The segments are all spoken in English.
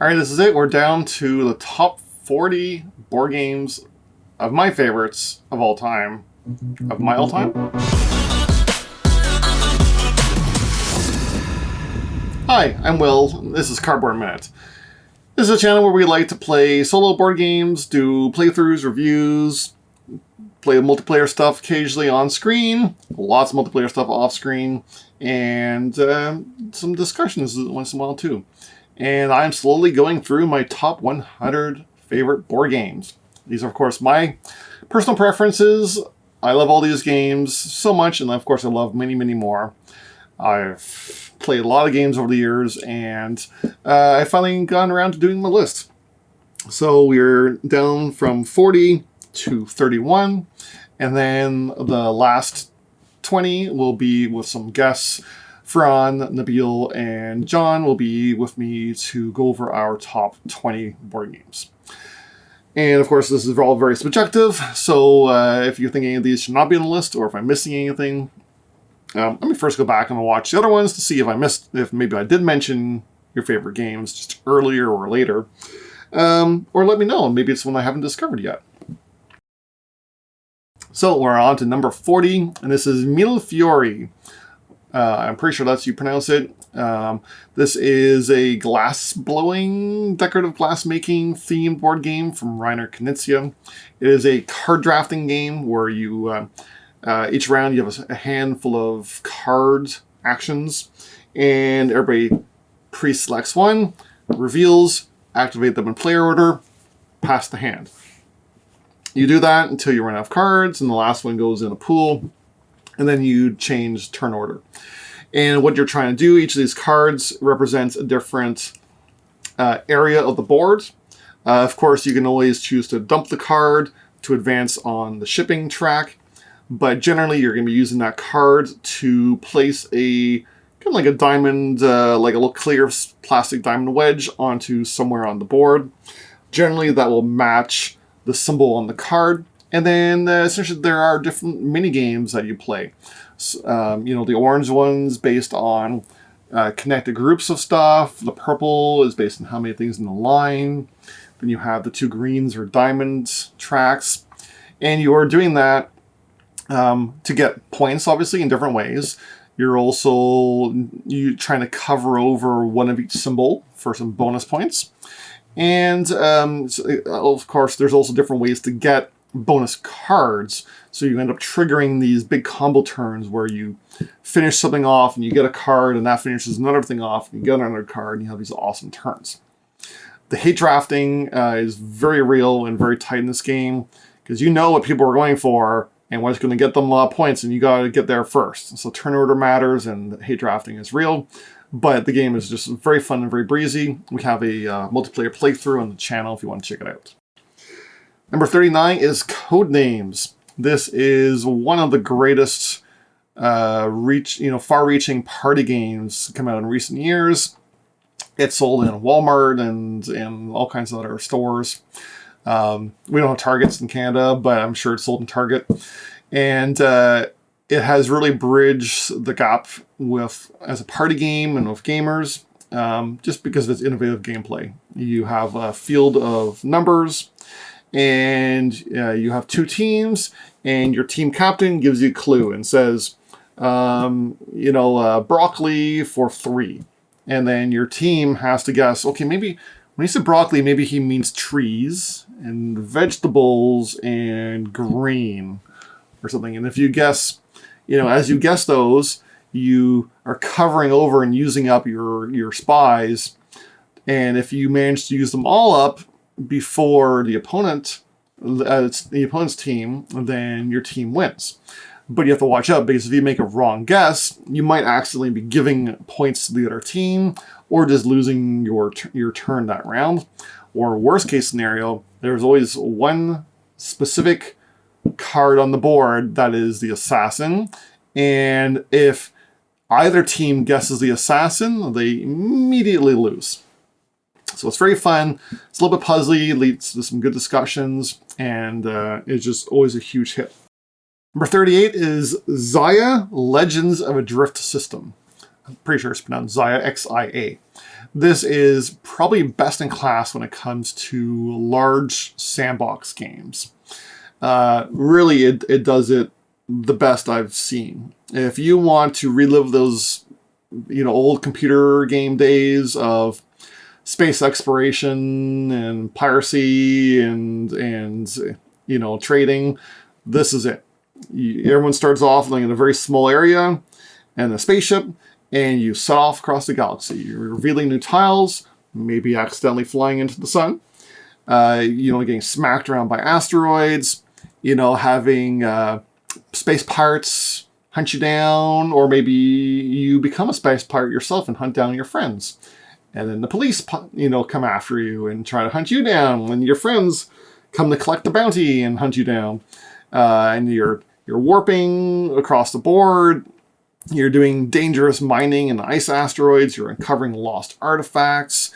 All right, this is it. We're down to the top 40 board games of my favorites of all time. Of my all time? Hi, I'm Will. This is Cardboard Minute. This is a channel where we like to play solo board games, do playthroughs, reviews, play multiplayer stuff occasionally on screen, lots of multiplayer stuff off screen, and some discussions once in a while too. And I'm slowly going through my top 100 favorite board games. These are, of course, my personal preferences. I love all these games so much, and of course I love many, many more. I've played a lot of games over the years, and I finally gotten around to doing my list. So we're down from 40 to 31, and then the last 20 will be with some guests. Fran, Nabil, and John will be with me to go over our top 20 board games. And of course, this is all very subjective, so if you think any of these should not be on the list, or if I'm missing anything, let me first go back and watch the other ones to see if maybe I did mention your favorite games just earlier or later. Or let me know, maybe it's one I haven't discovered yet. So we're on to number 40, and this is Mille Fiori. I'm pretty sure that's how you pronounce it. This is a glass-blowing, decorative glass-making themed board game from Reiner Knizia. It is a card drafting game where you, each round you have a handful of card actions, and everybody pre-selects one, reveals, activate them in player order, pass the hand. You do that until you run out of cards, and the last one goes in a pool. And then you change turn order. And what you're trying to do, each of these cards represents a different area of the board. Of course, you can always choose to dump the card to advance on the shipping track. But generally, you're going to be using that card to place a kind of like a diamond, like a little clear plastic diamond wedge onto somewhere on the board. Generally, that will match the symbol on the card. And then essentially there are different mini games that you play. The orange one's based on connected groups of stuff. The purple is based on how many things in the line. Then you have the two greens or diamond tracks. And you are doing that to get points, obviously, in different ways. You're also trying to cover over one of each symbol for some bonus points. And of course, there's also different ways to get bonus cards, so you end up triggering these big combo turns where you finish something off and you get a card, and that finishes another thing off, and you get another card, and you have these awesome turns. The hate drafting is very real and very tight in this game, because you know what people are going for and what's going to get them a lot of points, and you got to get there first. So turn order matters, and the hate drafting is real, but the game is just very fun and very breezy. We have a multiplayer playthrough on the channel if you want to check it out. Number 39 is Codenames. This is one of the greatest far-reaching party games come out in recent years. It's sold in Walmart and in all kinds of other stores. We don't have Targets in Canada, but I'm sure it's sold in Target. And it has really bridged the gap as a party game and with gamers, just because of its innovative gameplay. You have a field of numbers, and you have two teams, and your team captain gives you a clue and says, broccoli for 3. And then your team has to guess, okay, maybe when he said broccoli, maybe he means trees and vegetables and green or something. And if you guess, as you guess those, you are covering over and using up your spies. And if you manage to use them all up before the opponent's team, then your team wins. But you have to watch out, because if you make a wrong guess, you might accidentally be giving points to the other team, or just losing your turn that round. Or worst case scenario, there's always one specific card on the board that is the assassin, and if either team guesses the assassin, they immediately lose. So it's very fun. It's a little bit puzzly, leads to some good discussions, and it's just always a huge hit. Number 38 is Zaya, Legends of a Drift System. I'm pretty sure it's pronounced Xia, Xia. This is probably best in class when it comes to large sandbox games. Really, it does it the best I've seen. If you want to relive those, old computer game days of space exploration and piracy and trading, this is it. Everyone starts off like in a very small area and a spaceship, and you set off across the galaxy. You're revealing new tiles, maybe accidentally flying into the sun, getting smacked around by asteroids, having space pirates hunt you down, or maybe you become a space pirate yourself and hunt down your friends. And then the police, come after you and try to hunt you down, and your friends come to collect the bounty and hunt you down. And you're warping across the board. You're doing dangerous mining in ice asteroids. You're uncovering lost artifacts.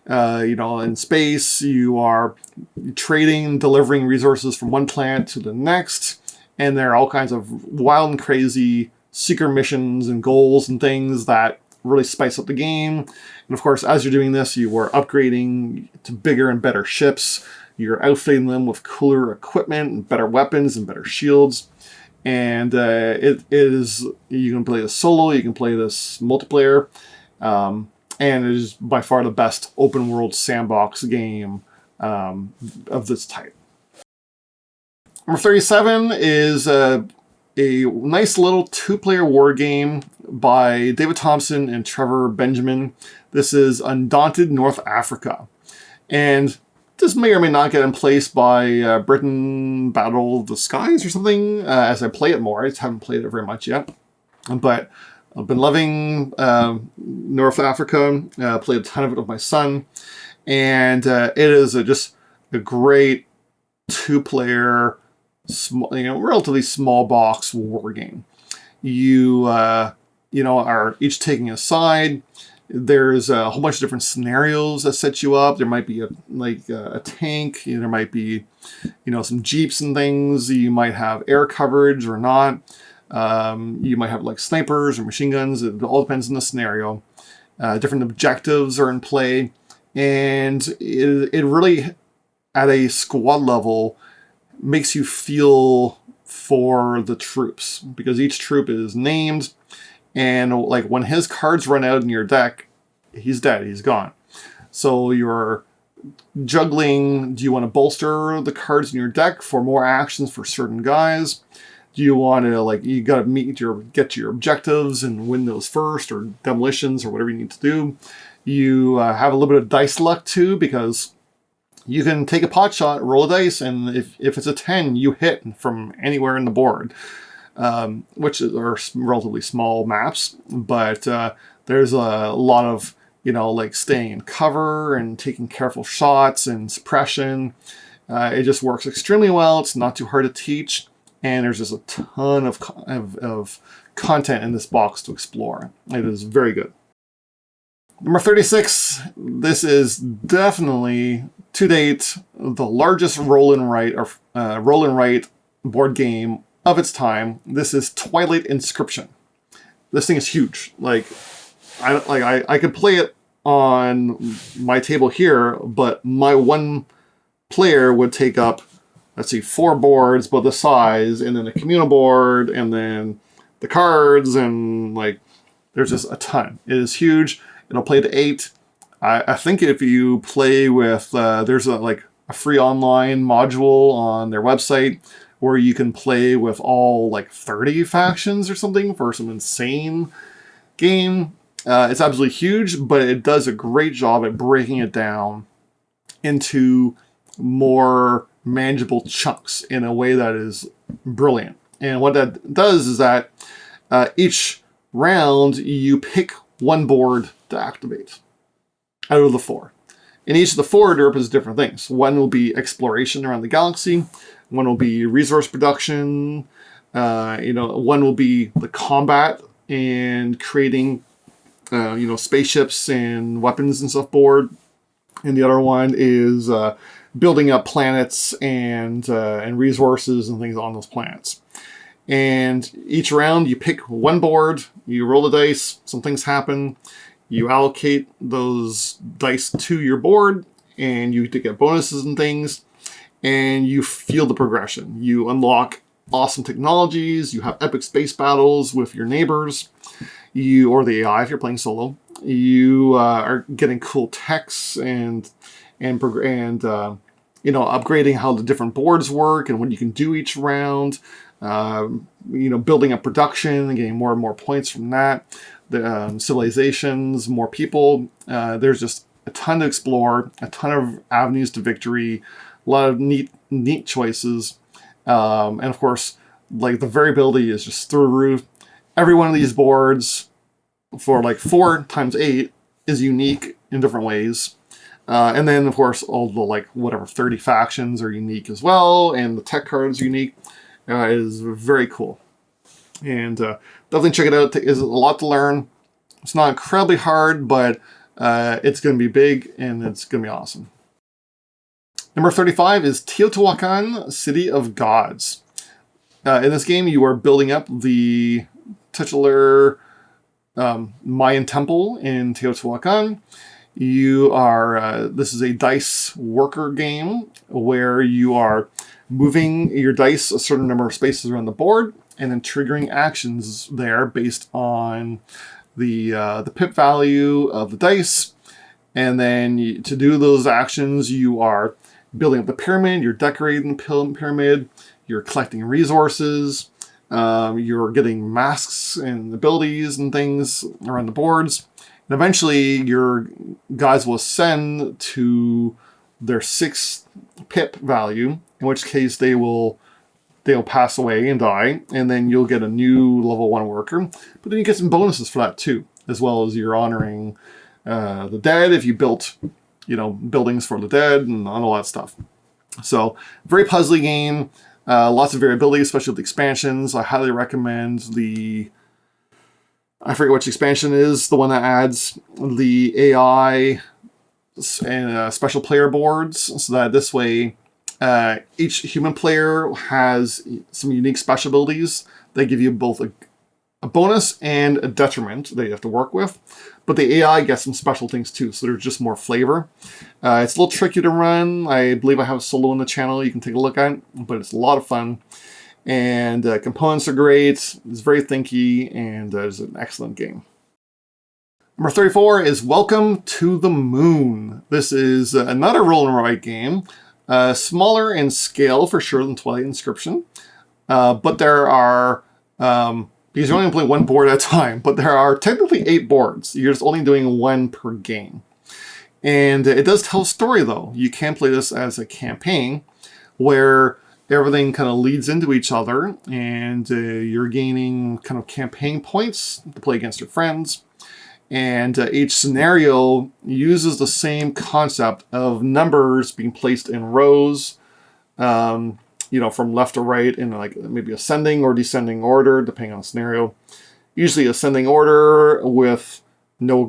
In space, you are trading, delivering resources from one planet to the next. And there are all kinds of wild and crazy secret missions and goals and things that really spice up the game. And of course, as you're doing this, you are upgrading to bigger and better ships. You're outfitting them with cooler equipment and better weapons and better shields. And it is, you can play this solo, you can play this multiplayer. And it is by far the best open world sandbox game of this type. Number 37 is a nice little two-player war game by David Thompson and Trevor Benjamin. This is Undaunted North Africa. And this may or may not get in place by Britain Battle of the Skies or something as I play it more. I just haven't played it very much yet. But I've been loving North Africa. Played a ton of it with my son. And it is just a great two-player, relatively small box war game. You are each taking a side. There's a whole bunch of different scenarios that set you up. There might be a tank. There might be, some jeeps and things. You might have air coverage or not. You might have like snipers or machine guns. It all depends on the scenario. Different objectives are in play, and it really, at a squad level, makes you feel for the troops, because each troop is named. And like when his cards run out in your deck, he's dead, he's gone. So you're juggling, do you want to bolster the cards in your deck for more actions for certain guys? Do you want to, you got to get to your objectives and win those first, or demolitions, or whatever you need to do. You have a little bit of dice luck too, because you can take a pot shot, roll a dice, and if it's a 10, you hit from anywhere in the board. Which are relatively small maps, but there's a lot of, staying in cover and taking careful shots and suppression. It just works extremely well. It's not too hard to teach, and there's just a ton of content in this box to explore. It is very good. Number 36, this is definitely, to date, the largest roll and write board game of its time. This is Twilight Inscription. This thing is huge. I could play it on my table here, but my one player would take up, 4 boards, but the size, and then a communal board, and then the cards, and there's just a ton. It is huge. It'll play to 8. I think if you play with, there's a free online module on their website where you can play with all 30 factions or something for some insane game. It's absolutely huge, but it does a great job at breaking it down into more manageable chunks in a way that is brilliant. And what that does is that each round you pick one board to activate out of the 4. And each of the 4 represents different things. One will be exploration around the galaxy. One will be resource production. One will be the combat and creating, spaceships and weapons and stuff board. And the other one is building up planets and resources and things on those planets. And each round you pick one board, you roll the dice, some things happen, you allocate those dice to your board, and you get bonuses and things, and you feel the progression. You unlock awesome technologies, you have epic space battles with your neighbors, or the AI if you're playing solo. You are getting cool techs and upgrading how the different boards work and what you can do each round. Building up production and getting more and more points from that. The civilizations, more people. There's just a ton to explore, a ton of avenues to victory, a lot of neat choices. And of course, like, the variability is just through the roof. Every one of these boards for like 4 times 8 is unique in different ways. And then, of course, all the 30 factions are unique as well, and the tech card is unique. Is very cool. And definitely check it out. It's a lot to learn. It's not incredibly hard, but it's going to be big, and it's going to be awesome. Number 35 is Teotihuacan, City of Gods. In this game, you are building up the titular Mayan temple in Teotihuacan. This is a dice worker game where you are moving your dice a certain number of spaces around the board and then triggering actions there based on the pip value of the dice. And then to do those actions, you are building up the pyramid, you're decorating the pyramid, you're collecting resources, you're getting masks and abilities and things around the boards. And eventually your guys will ascend to their 6th pip value, in which case they'll pass away and die, and then you'll get a new level 1 worker. But then you get some bonuses for that too, as well as you're honoring the dead if you built buildings for the dead and all that stuff. So very puzzly game, lots of variability, especially with the expansions. I highly recommend I forget which expansion is the one that adds the AI and special player boards, so that this way each human player has some unique special abilities. They give you both a bonus and a detriment that you have to work with, but the AI gets some special things too, so there's just more flavor. It's a little tricky to run. I believe I have a solo on the channel you can take a look at, but it's a lot of fun. And components are great. It's very thinky, and it's an excellent game. Number 34 is Welcome to the Moon. This is another roll and write game, smaller in scale for sure than Twilight Inscription, but there are because you're only playing one board at a time, but there are technically 8 boards. You're just only doing 1 per game, and it does tell a story though. You can play this as a campaign where everything kind of leads into each other, and you're gaining kind of campaign points to play against your friends. And each scenario uses the same concept of numbers being placed in rows, from left to right in like maybe ascending or descending order, depending on the scenario. Usually ascending order with no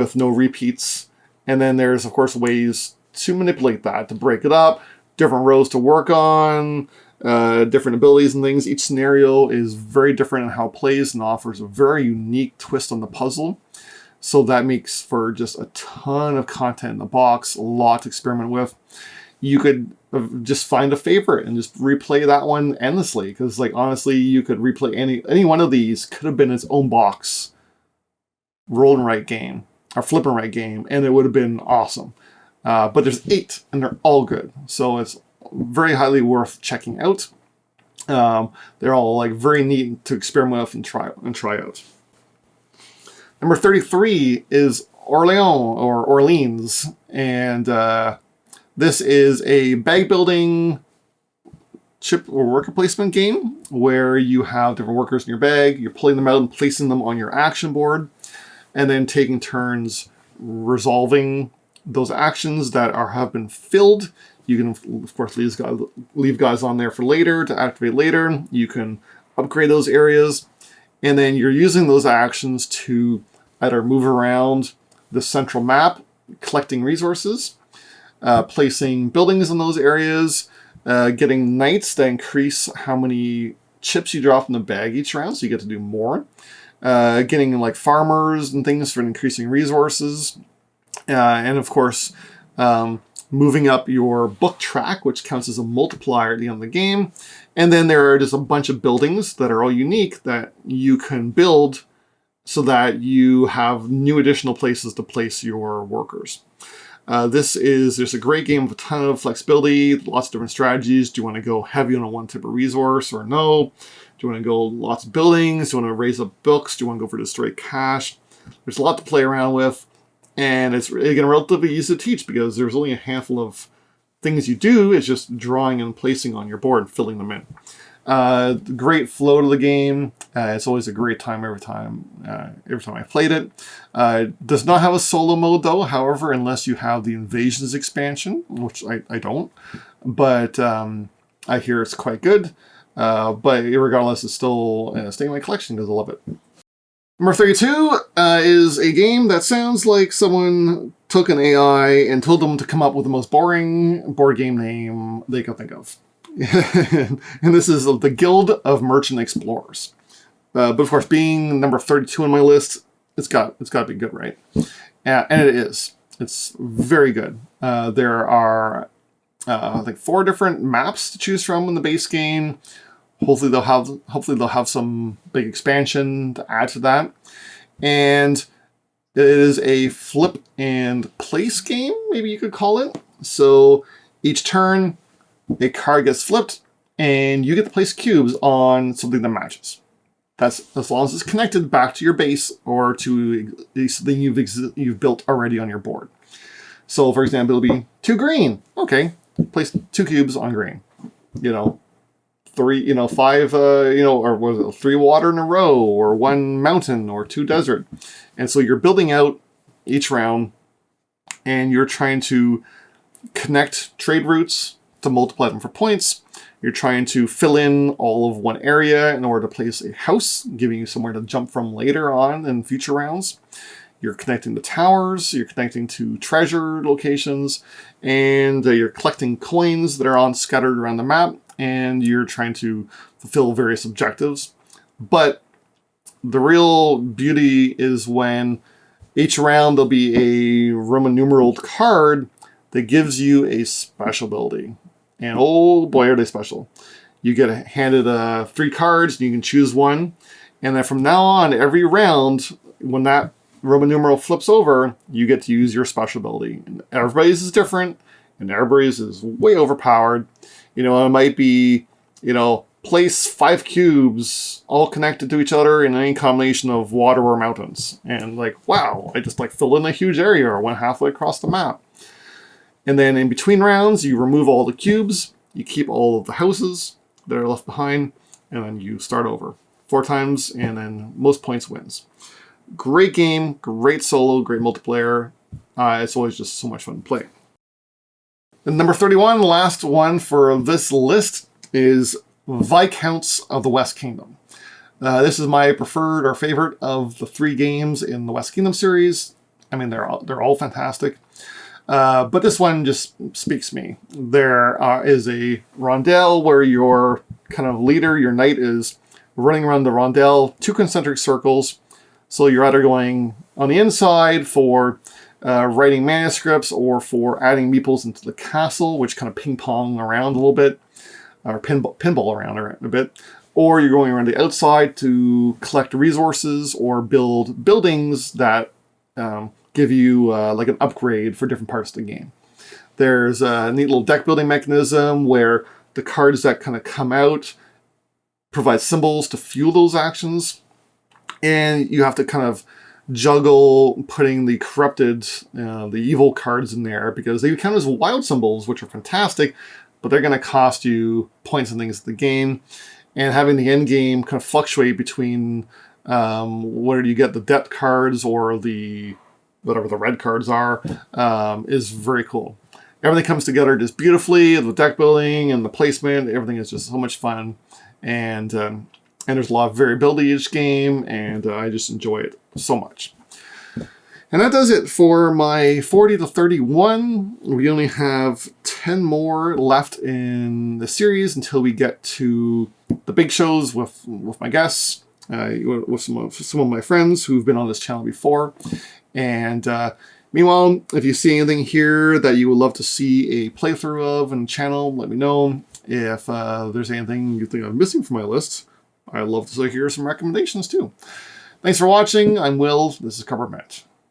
repeats. And then there's, of course, ways to manipulate that, to break it up, different rows to work on, different abilities and things. Each scenario is very different in how it plays and offers a very unique twist on the puzzle. So that makes for just a ton of content in the box, a lot to experiment with. You could just find a favorite and just replay that one endlessly, because honestly, you could replay any one of these. Could have been its own box roll and write game or flip and write game, and it would have been awesome. But there's 8 and they're all good, so it's very highly worth checking out. They're all very neat to experiment with and try out. Number 33 is Orleans, and this is a bag building chip or worker placement game where you have different workers in your bag. You're pulling them out and placing them on your action board, and then taking turns resolving those actions that have been filled. You can, of course, leave guys on there for later to activate later. You can upgrade those areas. And then you're using those actions to either move around the central map, collecting resources, placing buildings in those areas, getting knights that increase how many chips you drop in the bag each round, so you get to do more. Getting like farmers and things for increasing resources. And of course, moving up your book track, which counts as a multiplier at the end of the game. And then there are just a bunch of buildings that are all unique that you can build so that you have new additional places to place your workers. This is just a great game with a ton of flexibility, lots of different strategies. Do you want to go heavy on one type of resource or no? Do you want to go lots of buildings? Do you want to raise up books? Do you want to go for just straight cash? There's a lot to play around with. And it's, again, relatively easy to teach because there's only a handful of things you do. It's just drawing and placing on your board and filling them in. Great flow to the game. It's always a great time every time I played it. Does not have a solo mode though, however, unless you have the Invasions expansion, which I don't. But I hear it's quite good. But regardless, it's still staying in my collection because I love it. Number 32 is a game that sounds like someone took an AI and told them to come up with the most boring board game name they could think of. And this is the Guild of Merchant Explorers. But of course, being number 32 on my list, it's got to be good, right? And it is. It's very good. There are, I think, 4 different maps to choose from in the base game. Hopefully they'll have some big expansion to add to that. And it is a flip and place game, maybe you could call it. So each turn, a card gets flipped, and you get to place cubes on something that matches. That's as long as it's connected back to your base or to something you've built already on your board. So, for example, it'll be 2 green. Okay, place 2 cubes on green. 3, 5, or was it 3 water in a row, or 1 mountain, or 2 desert. And so you're building out each round, and you're trying to connect trade routes to multiply them for points. You're trying to fill in all of one area in order to place a house, giving you somewhere to jump from later on in future rounds. You're connecting the towers, you're connecting to treasure locations, and you're collecting coins that are scattered around the map, and you're trying to fulfill various objectives. But the real beauty is when each round there'll be a Roman numeral card that gives you a special ability. And oh boy, are they special. You get handed 3 cards, and you can choose one. And then from now on, every round, when that Roman numeral flips over, you get to use your special ability. And everybody's is different, and everybody's is way overpowered. It might be, place 5 cubes all connected to each other in any combination of water or mountains. And wow, I just filled in a huge area or went halfway across the map. And then in between rounds, you remove all the cubes, you keep all of the houses that are left behind, and then you start over 4 times, and then most points wins. Great game, great solo, great multiplayer. It's always just so much fun to play. And number 31, the last one for this list, is Viscounts of the West Kingdom. This is my preferred or favorite of the 3 games in the West Kingdom series. I mean, they're all fantastic. But this one just speaks to me. There is a rondel where your kind of leader, your knight, is running around the rondel, 2 concentric circles. So you're either going on the inside for writing manuscripts or for adding meeples into the castle, which kind of ping-pong around a little bit, or pinball around a bit. Or you're going around the outside to collect resources or build buildings that give you an upgrade for different parts of the game. There's a neat little deck building mechanism where the cards that kind of come out provide symbols to fuel those actions. And you have to kind of juggle putting the corrupted, the evil cards in there because they count as wild symbols, which are fantastic, but they're going to cost you points and things in the game. And having the end game kind of fluctuate between where you get the debt cards or the whatever the red cards are is very cool. Everything comes together just beautifully. The deck building and the placement, everything is just so much fun. And there's a lot of variability each game, and I just enjoy it so much. And that does it for my 40 to 31. We only have 10 more left in the series until we get to the big shows with my guests, with some of my friends who've been on this channel before. And meanwhile, if you see anything here that you would love to see a playthrough of in the channel, let me know. If there's anything you think I'm missing from my list, I'd love to hear some recommendations too. Thanks for watching. I'm Will. This is Cover Met.